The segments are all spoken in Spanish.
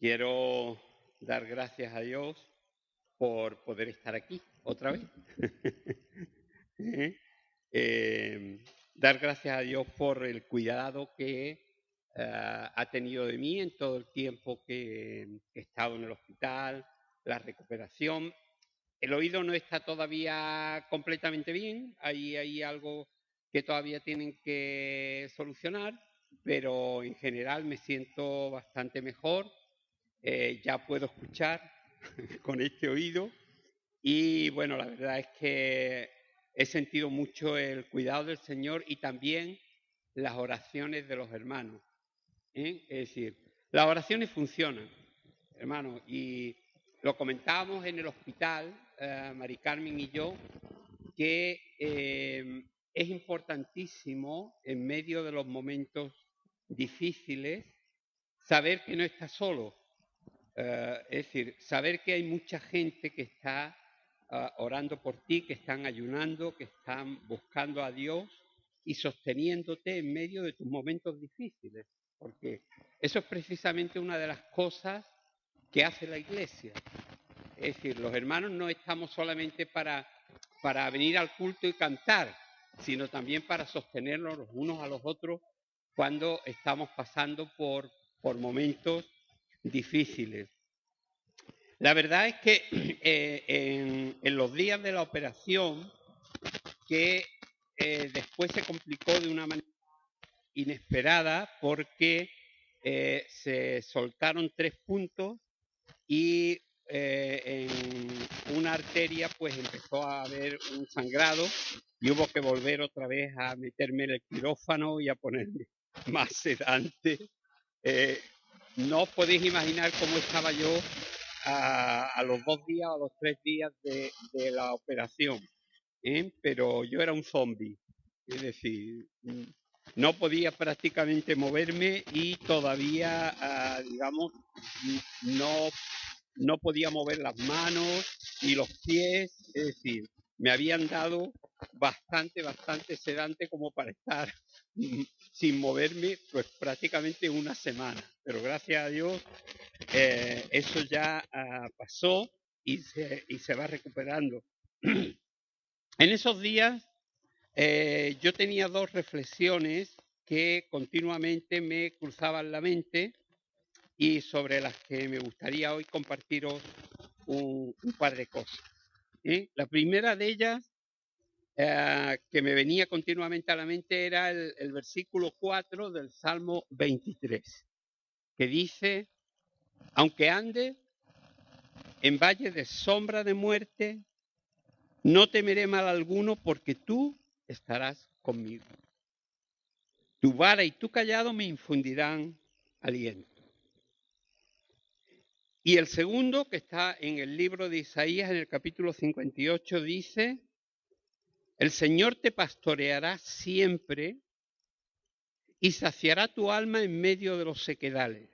Quiero dar gracias a Dios por poder estar aquí otra vez. ¿Eh? Dar gracias a Dios por el cuidado que ha tenido de mí en todo el tiempo que he estado en el hospital, la recuperación. El oído no está todavía completamente bien, hay algo que todavía tienen que solucionar, pero en general me siento bastante mejor. Ya puedo escuchar con este oído y bueno, la verdad es que he sentido mucho el cuidado del Señor y también las oraciones de los hermanos. Es decir, las oraciones funcionan, hermanos, y lo comentábamos en el hospital, Mari Carmen y yo, que es importantísimo en medio de los momentos difíciles saber que no estás solo. Es decir, saber que hay mucha gente que está orando por ti, que están ayunando, que están buscando a Dios y sosteniéndote en medio de tus momentos difíciles. Porque eso es precisamente una de las cosas que hace la Iglesia. Es decir, los hermanos no estamos solamente para venir al culto y cantar, sino también para sostenernos los unos a los otros cuando estamos pasando por momentos difíciles. La verdad es que en los días de la operación, que después se complicó de una manera inesperada porque se soltaron 3 puntos y en una arteria pues empezó a haber un sangrado y hubo que volver otra vez a meterme en el quirófano y a ponerme más sedante. No os podéis imaginar cómo estaba yo a los 2 días o a los 3 días de la operación, pero yo era un zombie, es decir, no podía prácticamente moverme y todavía, digamos, no podía mover las manos y los pies, es decir, me habían dado bastante sedante como para estar sin moverme pues prácticamente una semana, pero gracias a Dios eso ya pasó y se va recuperando. En esos días yo tenía 2 reflexiones que continuamente me cruzaban la mente y sobre las que me gustaría hoy compartiros un par de cosas. La primera de ellas que me venía continuamente a la mente era el versículo 4 del Salmo 23, que dice: aunque ande en valle de sombra de muerte, no temeré mal alguno, porque tú estarás conmigo. Tu vara y tu cayado me infundirán aliento. Y el segundo, que está en el libro de Isaías, en el capítulo 58, dice: el Señor te pastoreará siempre y saciará tu alma en medio de los sequedales.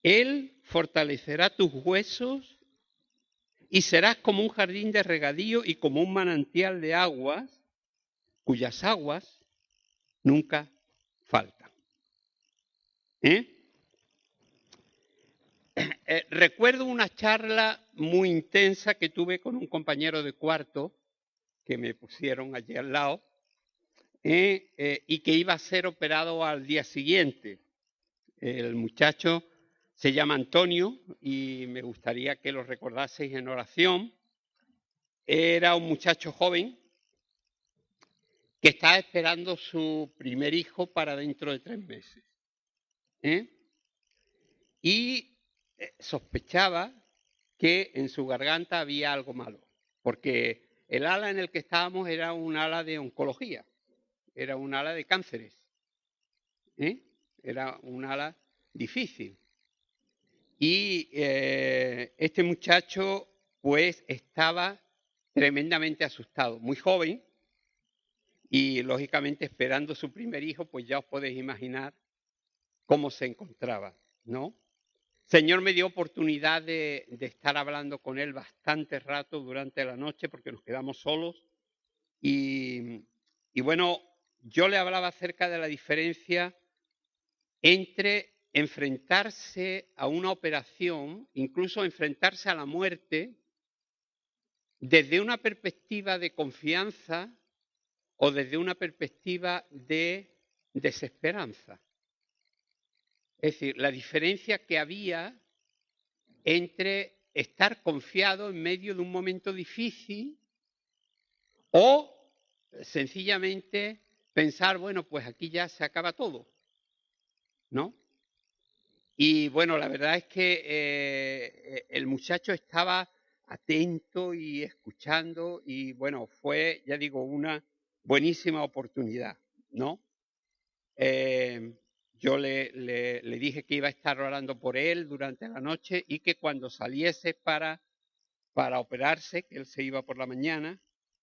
Él fortalecerá tus huesos y serás como un jardín de regadío y como un manantial de aguas, cuyas aguas nunca faltan. Recuerdo una charla muy intensa que tuve con un compañero de cuarto que me pusieron allí al lado y que iba a ser operado al día siguiente. El muchacho se llama Antonio y me gustaría que lo recordaseis en oración. Era un muchacho joven que estaba esperando su primer hijo para dentro de 3 meses. Y sospechaba que en su garganta había algo malo, porque el ala en el que estábamos era un ala de oncología, era un ala de cánceres, era un ala difícil. Y este muchacho pues estaba tremendamente asustado, muy joven, y lógicamente esperando su primer hijo, pues ya os podéis imaginar cómo se encontraba, ¿no? Señor me dio oportunidad de estar hablando con él bastante rato durante la noche porque nos quedamos solos y bueno, yo le hablaba acerca de la diferencia entre enfrentarse a una operación, incluso enfrentarse a la muerte, desde una perspectiva de confianza o desde una perspectiva de desesperanza. Es decir, la diferencia que había entre estar confiado en medio de un momento difícil o sencillamente pensar, bueno, pues aquí ya se acaba todo, ¿no? Y bueno, la verdad es que el muchacho estaba atento y escuchando y bueno, fue, ya digo, una buenísima oportunidad, ¿no? Yo le dije que iba a estar orando por él durante la noche y que cuando saliese para operarse, que él se iba por la mañana,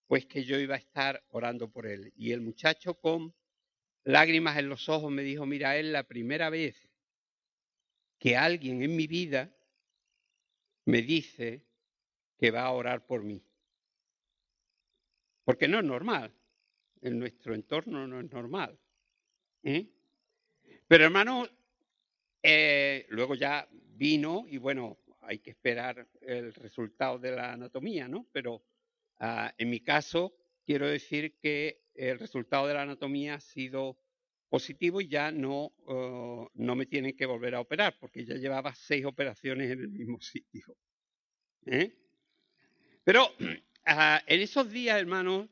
pues que yo iba a estar orando por él. Y el muchacho con lágrimas en los ojos me dijo, mira, es la primera vez que alguien en mi vida me dice que va a orar por mí. Porque no es normal. En nuestro entorno no es normal. Pero hermano, luego ya vino y bueno, hay que esperar el resultado de la anatomía, ¿no? Pero en mi caso, quiero decir que el resultado de la anatomía ha sido positivo y ya no me tienen que volver a operar, porque ya llevaba 6 operaciones en el mismo sitio. Pero en esos días, hermanos,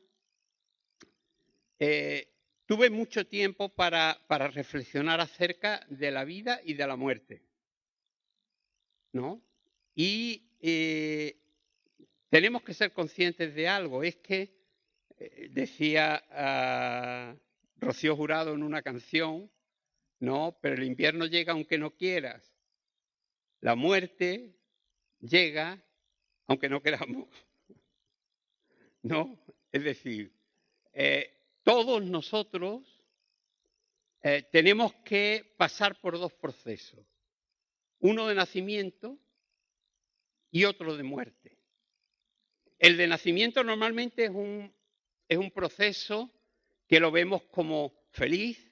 tuve mucho tiempo para reflexionar acerca de la vida y de la muerte, ¿no? Y tenemos que ser conscientes de algo, es que decía Rocío Jurado en una canción, ¿no? Pero el invierno llega aunque no quieras, la muerte llega aunque no queramos, ¿no? Es decir, todos nosotros tenemos que pasar por 2 procesos, uno de nacimiento y otro de muerte. El de nacimiento normalmente es un proceso que lo vemos como feliz,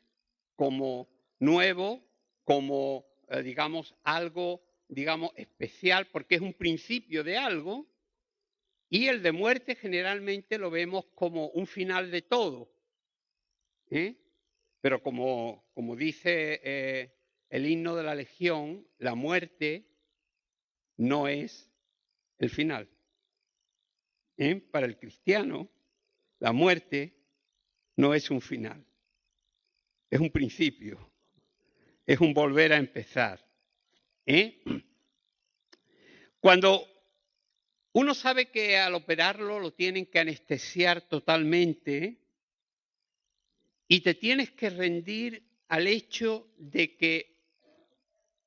como nuevo, como, digamos, algo, digamos, especial, porque es un principio de algo, y el de muerte generalmente lo vemos como un final de todo. Pero como dice el himno de la Legión, la muerte no es el final. Para el cristiano, la muerte no es un final, es un principio, es un volver a empezar. Cuando uno sabe que al operarlo lo tienen que anestesiar totalmente y te tienes que rendir al hecho de que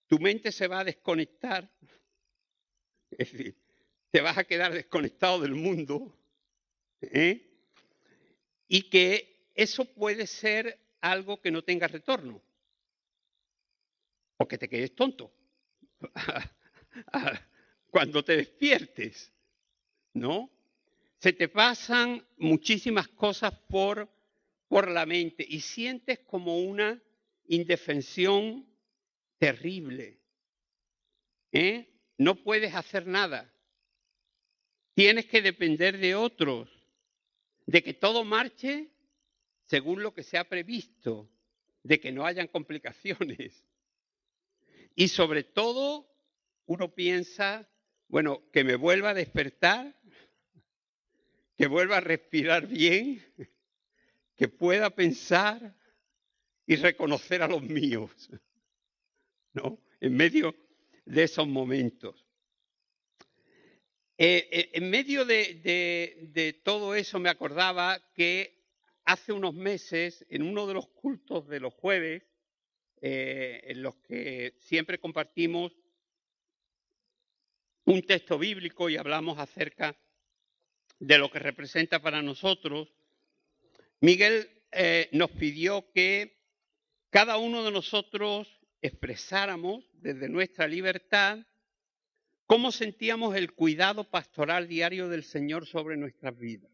tu mente se va a desconectar, es decir, te vas a quedar desconectado del mundo, y que eso puede ser algo que no tenga retorno, o que te quedes tonto cuando te despiertes, ¿no? Se te pasan muchísimas cosas por la mente y sientes como una indefensión terrible. No puedes hacer nada. Tienes que depender de otros, de que todo marche según lo que se ha previsto, de que no hayan complicaciones. Y sobre todo, uno piensa, bueno, que me vuelva a despertar, que vuelva a respirar bien, que pueda pensar y reconocer a los míos, ¿no? En medio de esos momentos. En medio de todo eso me acordaba que hace unos meses, en uno de los cultos de los jueves, en los que siempre compartimos un texto bíblico y hablamos acerca de lo que representa para nosotros, Miguel nos pidió que cada uno de nosotros expresáramos desde nuestra libertad cómo sentíamos el cuidado pastoral diario del Señor sobre nuestras vidas.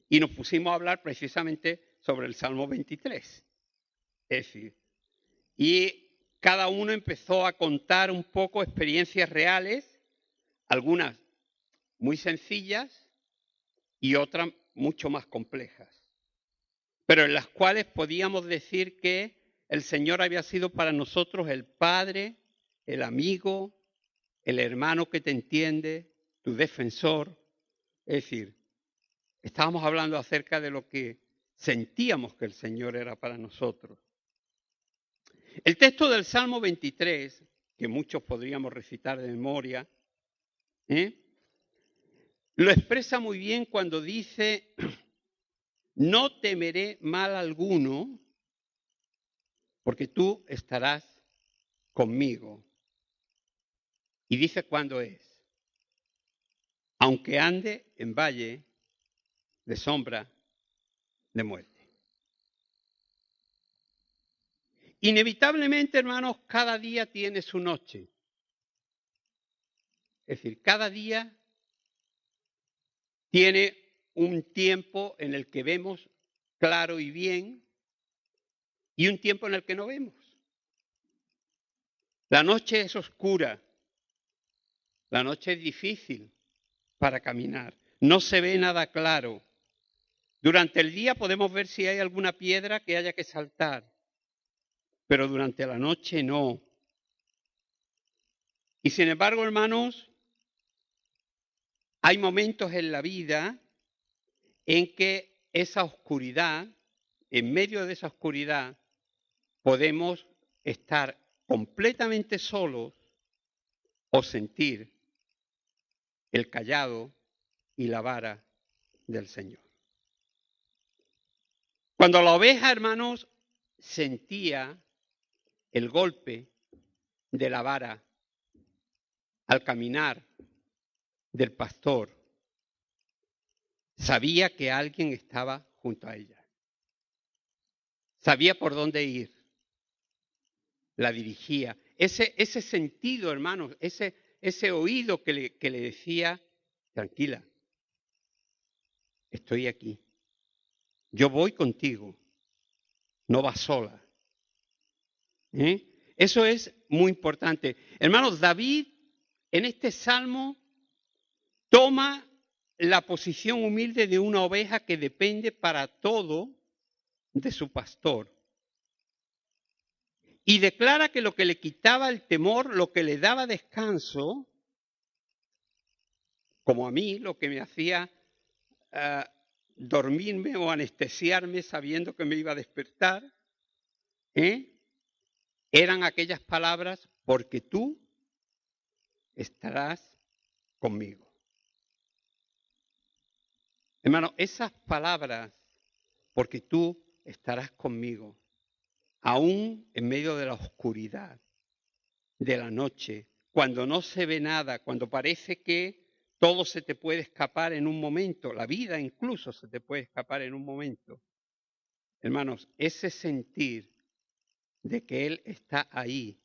Y nos pusimos a hablar precisamente sobre el Salmo 23. Es decir, y cada uno empezó a contar un poco experiencias reales, algunas muy sencillas y otras mucho más complejas, pero en las cuales podíamos decir que el Señor había sido para nosotros el Padre, el amigo, el hermano que te entiende, tu defensor. Es decir, estábamos hablando acerca de lo que sentíamos que el Señor era para nosotros. El texto del Salmo 23, que muchos podríamos recitar de memoria, lo expresa muy bien cuando dice: no temeré mal alguno, porque tú estarás conmigo. Y dice cuándo es: aunque ande en valle de sombra de muerte. Inevitablemente, hermanos, cada día tiene su noche. Es decir, cada día tiene un tiempo en el que vemos claro y bien y un tiempo en el que no vemos. La noche es oscura, la noche es difícil para caminar, no se ve nada claro. Durante el día podemos ver si hay alguna piedra que haya que saltar, pero durante la noche no. Y sin embargo, hermanos, hay momentos en la vida en que esa oscuridad, en medio de esa oscuridad, podemos estar completamente solos o sentir el cayado y la vara del Señor. Cuando la oveja, hermanos, sentía el golpe de la vara al caminar del pastor, sabía que alguien estaba junto a ella. Sabía por dónde ir. La dirigía. Ese sentido, hermanos, ese oído que le decía: tranquila, estoy aquí. Yo voy contigo. No vas sola. Eso es muy importante. Hermanos, David en este salmo toma la posición humilde de una oveja que depende para todo de su pastor. Y declara que lo que le quitaba el temor, lo que le daba descanso, como a mí, lo que me hacía dormirme o anestesiarme sabiendo que me iba a despertar, eran aquellas palabras: porque tú estarás conmigo. Hermano, esas palabras, porque tú estarás conmigo, aún en medio de la oscuridad de la noche, cuando no se ve nada, cuando parece que todo se te puede escapar en un momento, la vida incluso se te puede escapar en un momento. Hermanos, ese sentir de que Él está ahí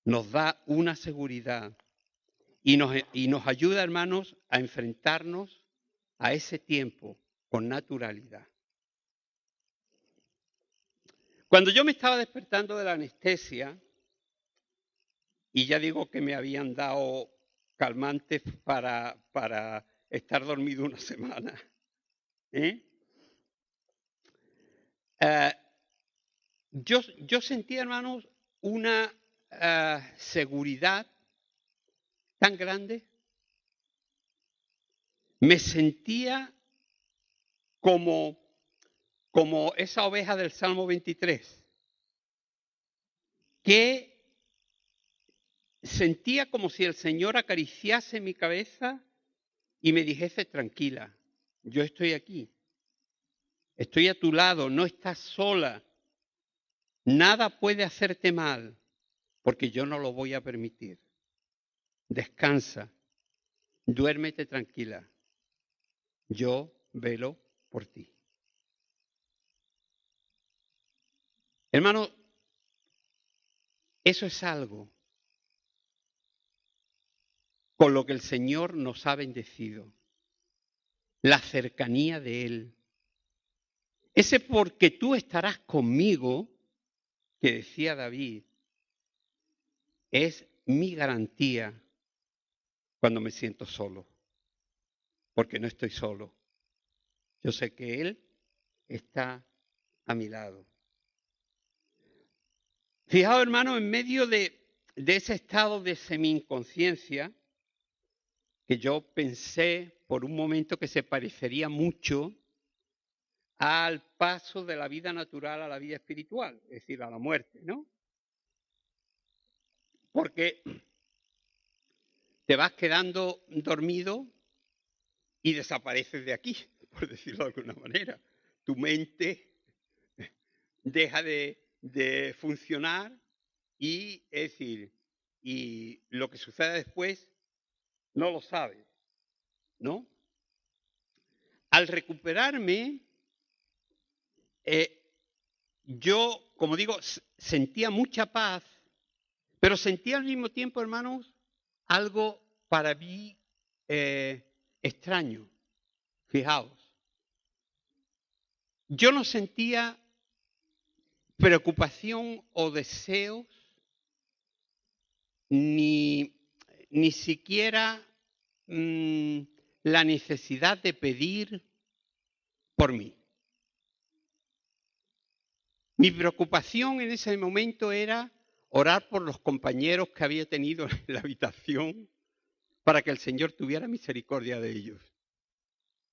nos da una seguridad y nos ayuda, hermanos, a enfrentarnos a ese tiempo con naturalidad. Cuando yo me estaba despertando de la anestesia, y ya digo que me habían dado calmantes para estar dormido una semana, yo sentía, hermanos, una seguridad tan grande. Me sentía como esa oveja del Salmo 23, que sentía como si el Señor acariciase mi cabeza y me dijese: tranquila, yo estoy aquí, estoy a tu lado, no estás sola, nada puede hacerte mal, porque yo no lo voy a permitir. Descansa, duérmete tranquila, yo velo por ti. Hermano, eso es algo con lo que el Señor nos ha bendecido, la cercanía de Él. Ese porque tú estarás conmigo, que decía David, es mi garantía cuando me siento solo, porque no estoy solo. Yo sé que Él está a mi lado. Fijaos, hermano, en medio de ese estado de semi-inconsciencia, que yo pensé por un momento que se parecería mucho al paso de la vida natural a la vida espiritual, es decir, a la muerte, ¿no? Porque te vas quedando dormido y desapareces de aquí, por decirlo de alguna manera. Tu mente deja de funcionar y, es decir, y lo que sucede después no lo sabes, ¿no? Al recuperarme, yo, como digo, sentía mucha paz, pero sentía al mismo tiempo, hermanos, algo para mí extraño. Fijaos, yo no sentía preocupación o deseos, ni siquiera la necesidad de pedir por mí. Mi preocupación en ese momento era orar por los compañeros que había tenido en la habitación para que el Señor tuviera misericordia de ellos.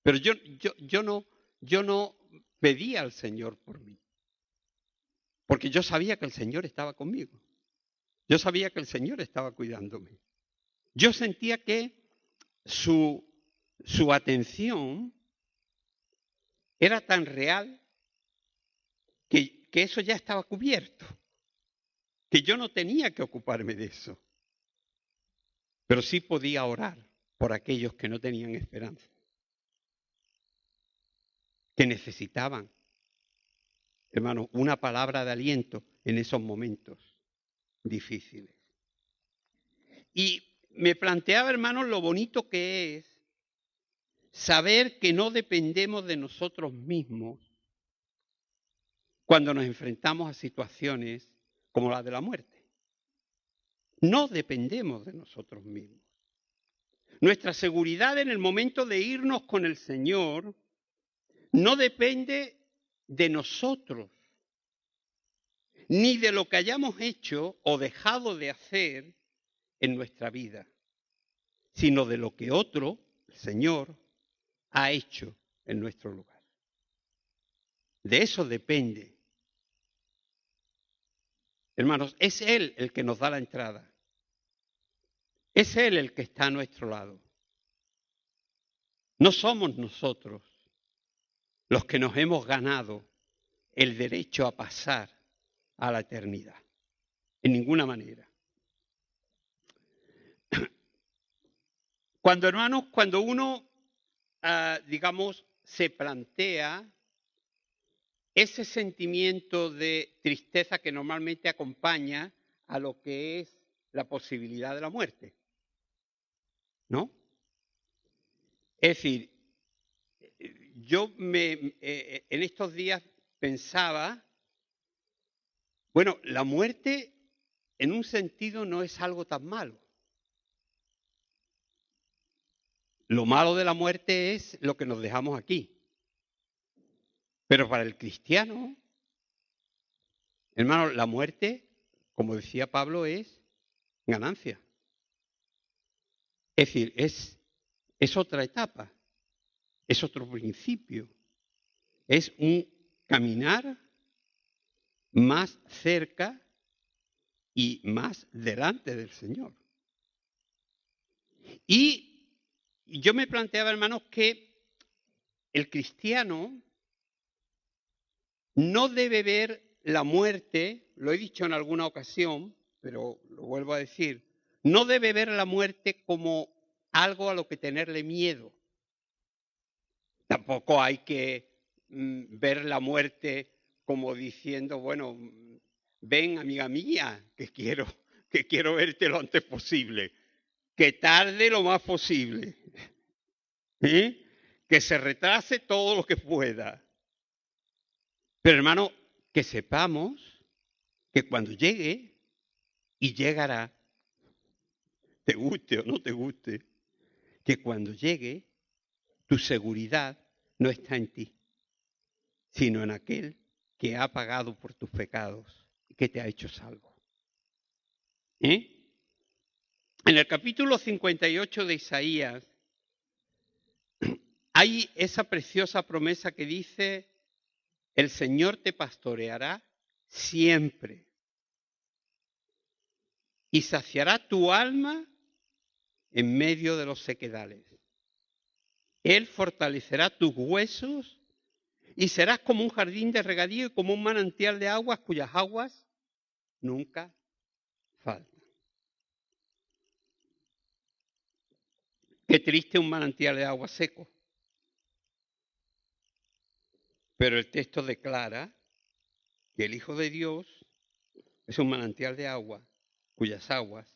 Pero yo no pedía al Señor por mí, porque yo sabía que el Señor estaba conmigo. Yo sabía que el Señor estaba cuidándome. Yo sentía que su atención era tan real que eso ya estaba cubierto, que yo no tenía que ocuparme de eso. Pero sí podía orar por aquellos que no tenían esperanza, que necesitaban, hermano, una palabra de aliento en esos momentos difíciles. Y me planteaba, hermano, lo bonito que es saber que no dependemos de nosotros mismos cuando nos enfrentamos a situaciones como la de la muerte. No dependemos de nosotros mismos. Nuestra seguridad en el momento de irnos con el Señor no depende de nosotros, ni de lo que hayamos hecho o dejado de hacer en nuestra vida, sino de lo que otro, el Señor, ha hecho en nuestro lugar. De eso depende. Hermanos, es Él el que nos da la entrada. Es Él el que está a nuestro lado. No somos nosotros los que nos hemos ganado el derecho a pasar a la eternidad. En ninguna manera. Cuando uno, digamos, se plantea ese sentimiento de tristeza que normalmente acompaña a lo que es la posibilidad de la muerte, ¿no? Es decir, yo en estos días pensaba, bueno, la muerte en un sentido no es algo tan malo. Lo malo de la muerte es lo que nos dejamos aquí. Pero para el cristiano, hermano, la muerte, como decía Pablo, es ganancia. Es decir, es otra etapa, es otro principio, es un caminar más cerca y más delante del Señor. Y yo me planteaba, hermanos, que el cristiano no debe ver la muerte, lo he dicho en alguna ocasión, pero lo vuelvo a decir, no debe ver la muerte como algo a lo que tenerle miedo. Tampoco hay que ver la muerte como diciendo, bueno, ven, amiga mía, que quiero verte lo antes posible, que tarde lo más posible, que se retrase todo lo que pueda. Pero hermano, que sepamos que cuando llegue, y llegará, te guste o no te guste, que cuando llegue, tu seguridad no está en ti, sino en aquel que ha pagado por tus pecados y que te ha hecho salvo. ¿Eh? En el capítulo 58 de Isaías hay esa preciosa promesa que dice, el Señor te pastoreará siempre y saciará tu alma en medio de los sequedales. Él fortalecerá tus huesos y serás como un jardín de regadío y como un manantial de aguas cuyas aguas nunca faltan. Qué triste un manantial de agua seco. Pero el texto declara que el Hijo de Dios es un manantial de agua cuyas aguas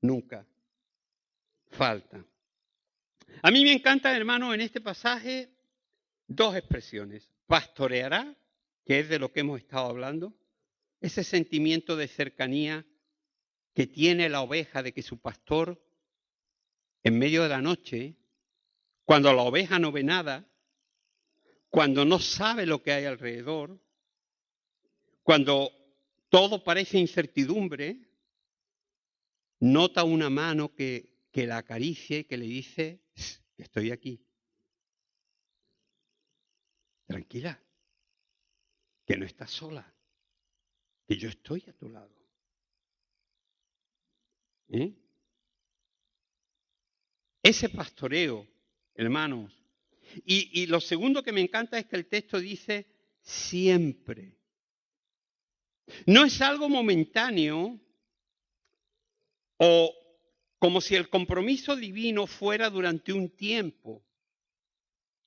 nunca faltan. A mí me encantan, hermano, en este pasaje dos expresiones. Pastoreará, que es de lo que hemos estado hablando, ese sentimiento de cercanía que tiene la oveja de que su pastor, en medio de la noche, cuando la oveja no ve nada, cuando no sabe lo que hay alrededor, cuando todo parece incertidumbre, nota una mano que la acaricia y que le dice, estoy aquí. Tranquila, que no estás sola, que yo estoy a tu lado. ¿Eh? Ese pastoreo, hermanos. Y lo segundo que me encanta es que el texto dice siempre. No es algo momentáneo o como si el compromiso divino fuera durante un tiempo,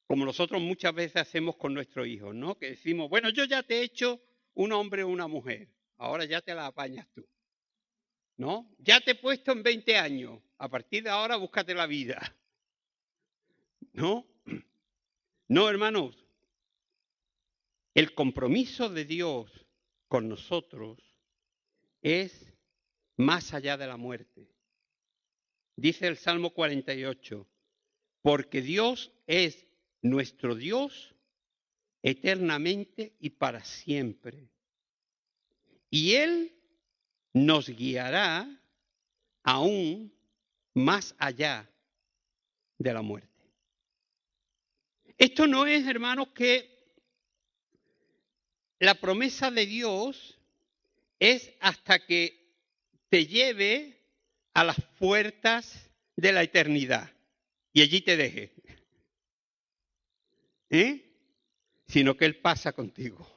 como nosotros muchas veces hacemos con nuestros hijos, ¿no? Que decimos, bueno, yo ya te he hecho un hombre o una mujer, ahora ya te la apañas tú, ¿no? Ya te he puesto en 20 años, a partir de ahora búscate la vida, ¿no? No, hermanos, el compromiso de Dios con nosotros es más allá de la muerte. Dice el Salmo 48, porque Dios es nuestro Dios eternamente y para siempre. Y Él nos guiará aún más allá de la muerte. Esto no es, hermanos, que la promesa de Dios es hasta que te lleve a las puertas de la eternidad y allí te deje. Sino que Él pasa contigo.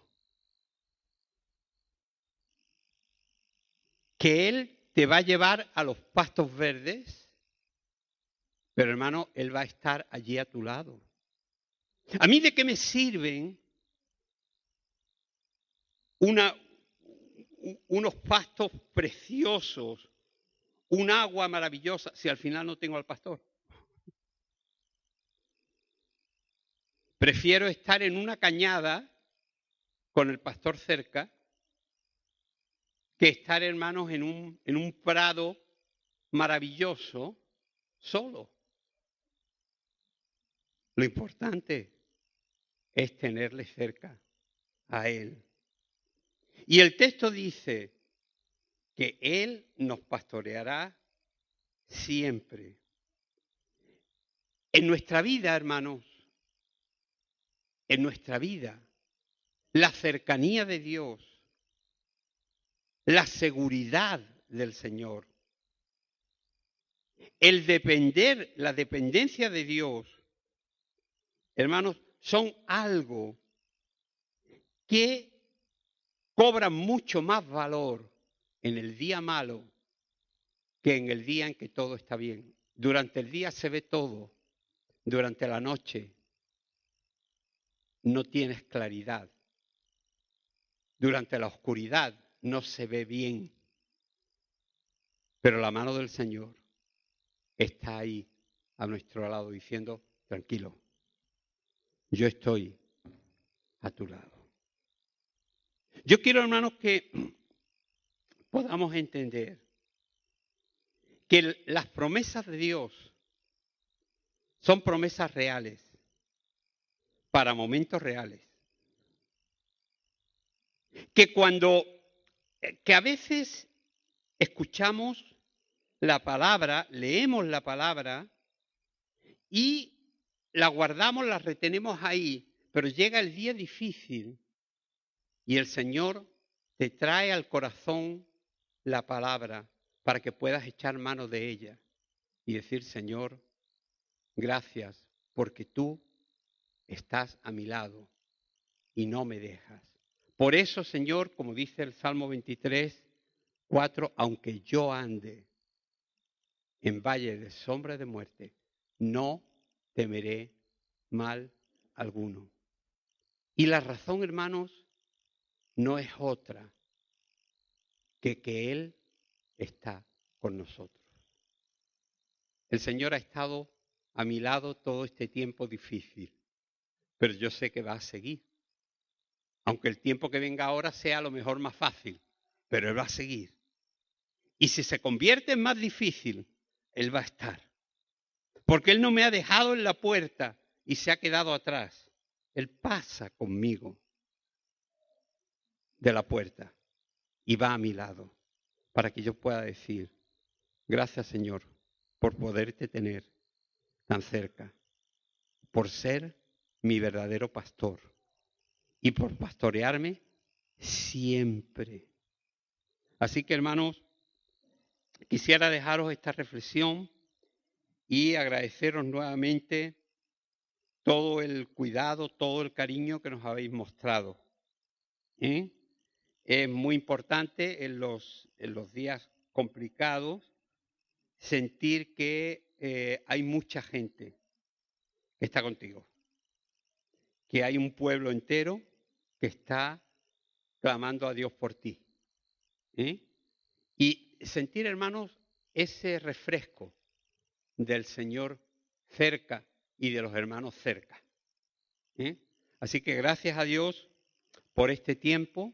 Que Él te va a llevar a los pastos verdes, pero hermano, Él va a estar allí a tu lado. ¿A mí de qué me sirven unos pastos preciosos, un agua maravillosa, si al final no tengo al pastor? Prefiero estar en una cañada con el pastor cerca que estar, hermanos, en un prado maravilloso solo. Lo importante es tenerle cerca a Él. Y el texto dice que Él nos pastoreará siempre. En nuestra vida, hermanos, en nuestra vida, la cercanía de Dios, la seguridad del Señor, el depender, la dependencia de Dios, hermanos, son algo que cobran mucho más valor en el día malo que en el día en que todo está bien. Durante el día se ve todo, durante la noche no tienes claridad, durante la oscuridad no se ve bien, pero la mano del Señor está ahí a nuestro lado diciendo, tranquilo, yo estoy a tu lado. Yo quiero, hermanos, que podamos entender que las promesas de Dios son promesas reales, para momentos reales. Que a veces escuchamos la palabra, leemos la palabra y la guardamos, la retenemos ahí, pero llega el día difícil y el Señor te trae al corazón la palabra para que puedas echar mano de ella y decir, Señor, gracias porque tú estás a mi lado y no me dejas. Por eso, Señor, como dice el Salmo 23, 4, aunque yo ande en valle de sombra de muerte, no temeré mal alguno. Y la razón, hermanos, no es otra que Él está con nosotros. El Señor ha estado a mi lado todo este tiempo difícil, pero yo sé que va a seguir. Aunque el tiempo que venga ahora sea a lo mejor más fácil, pero Él va a seguir. Y si se convierte en más difícil, Él va a estar. Porque Él no me ha dejado en la puerta y se ha quedado atrás. Él pasa conmigo de la puerta y va a mi lado para que yo pueda decir, gracias Señor por poderte tener tan cerca, por ser mi verdadero pastor y por pastorearme siempre. Así que hermanos, quisiera dejaros esta reflexión y agradeceros nuevamente todo el cuidado, todo el cariño que nos habéis mostrado. Es muy importante en los días complicados sentir que hay mucha gente que está contigo, que hay un pueblo entero que está clamando a Dios por ti. Y sentir, hermanos, ese refresco del Señor cerca y de los hermanos cerca. Así que gracias a Dios por este tiempo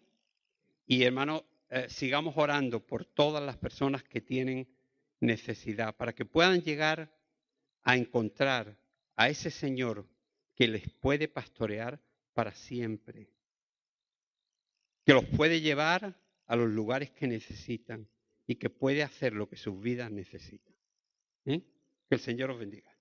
y hermanos, sigamos orando por todas las personas que tienen necesidad para que puedan llegar a encontrar a ese Señor que les puede pastorear para siempre, que los puede llevar a los lugares que necesitan y que puede hacer lo que sus vidas necesitan. Que el Señor os bendiga.